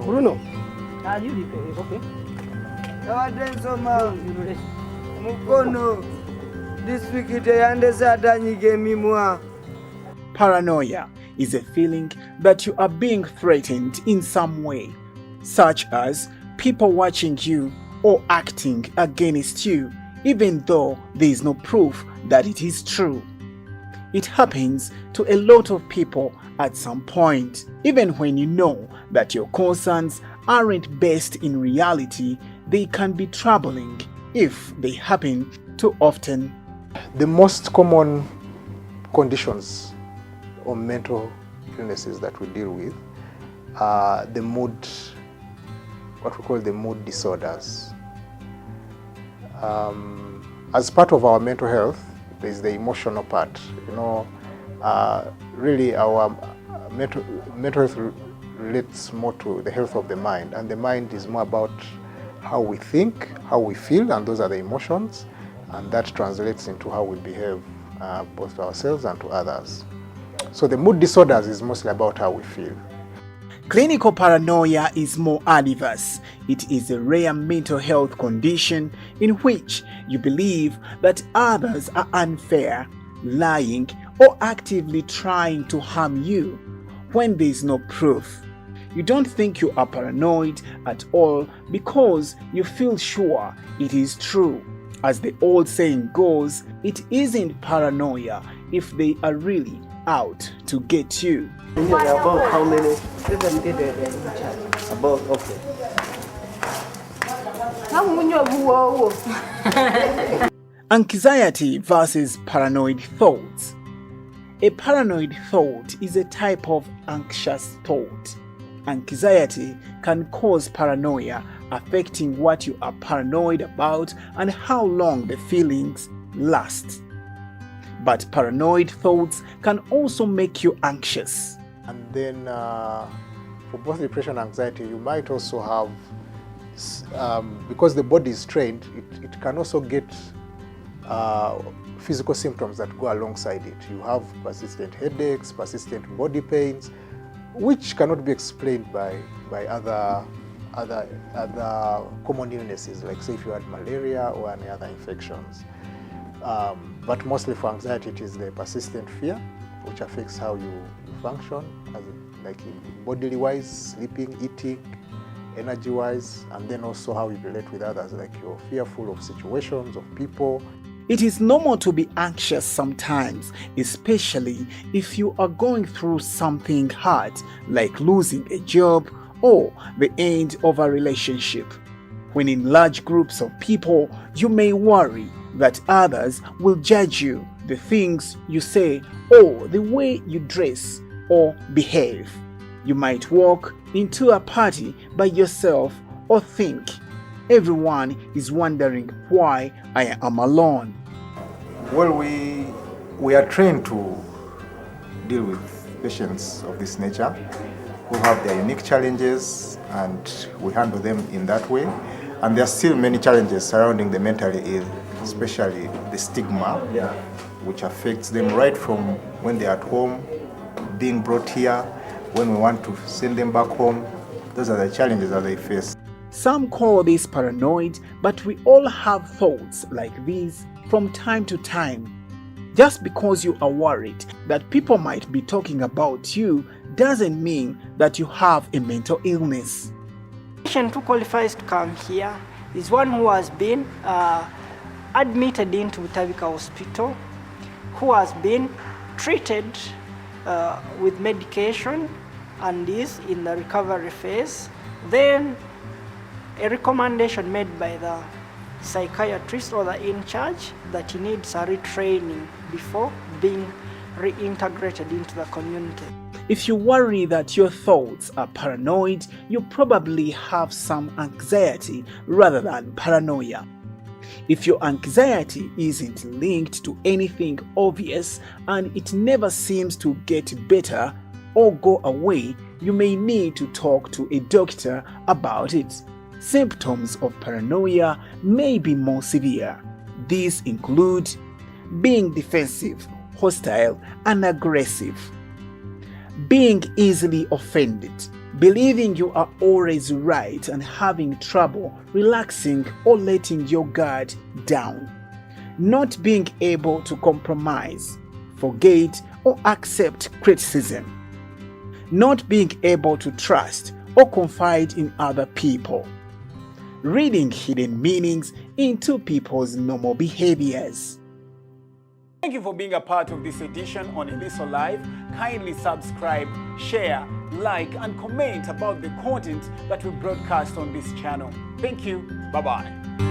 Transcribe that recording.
Bruno. Paranoia is a feeling that you are being threatened in some way, such as people watching you or acting against you, even though there is no proof that it is true. It happens to a lot of people at some point, even when you know that your concerns aren't based in reality. They can be troubling if they happen too often. The most common conditions or mental illnesses that we deal with are the mood, what we call the mood disorders. As part of our mental health, there is the emotional part. Really our mental health relates more to the health of the mind, and the mind is more about how we think, how we feel, and those are the emotions, and that translates into how we behave both to ourselves and to others. So the mood disorders is mostly about how we feel. Clinical paranoia is more adverse. It is a rare mental health condition in which you believe that others are unfair, lying, or actively trying to harm you when there is no proof. You don't think you are paranoid at all because you feel sure it is true. As the old saying goes, it isn't paranoia if they are really out to get you. About how many? About, okay. Anxiety versus paranoid thoughts. A paranoid thought is a type of anxious thought. Anxiety can cause paranoia, affecting what you are paranoid about and how long the feelings last. But paranoid thoughts can also make you anxious. And then for both depression and anxiety, you might also have, because the body is trained, it can also get physical symptoms that go alongside it. You have persistent headaches, persistent body pains, which cannot be explained by other common illnesses, like say if you had malaria or any other infections. But mostly for anxiety, it is the persistent fear, which affects how you function, like bodily wise, sleeping, eating, energy wise, and then also how you relate with others, like you're fearful of situations, of people. It is normal to be anxious sometimes, especially if you are going through something hard, like losing a job or the end of a relationship. When in large groups of people, you may worry that others will judge you, the things you say, or the way you dress or behave. You might walk into a party by yourself or think, everyone is wondering why I am alone. Well, we are trained to deal with patients of this nature who have their unique challenges, and we handle them in that way. And there are still many challenges surrounding the mentally ill, especially the stigma, which affects them right from when they're at home, being brought here, when we want to send them back home. Those are the challenges that they face. Some call this paranoid, but we all have thoughts like these from time to time. Just because you are worried that people might be talking about you doesn't mean that you have a mental illness. The patient who qualifies to come here is one who has been admitted into Butavika Hospital, who has been treated with medication and is in the recovery phase. Then a recommendation made by the psychiatrist or the in charge that he needs a retraining before being reintegrated into the community. If you worry that your thoughts are paranoid, you probably have some anxiety rather than paranoia. If your anxiety isn't linked to anything obvious and it never seems to get better or go away, you may need to talk to a doctor about it. Symptoms of paranoia may be more severe. These include being defensive, hostile, and aggressive, being easily offended, believing you are always right and having trouble relaxing or letting your guard down, not being able to compromise, forget or accept criticism, not being able to trust or confide in other people, reading hidden meanings into people's normal behaviors. Thank you for being a part of this edition on Eliso Live. Kindly subscribe, share, like, and comment about the content that we broadcast on this channel. Thank you. Bye-bye.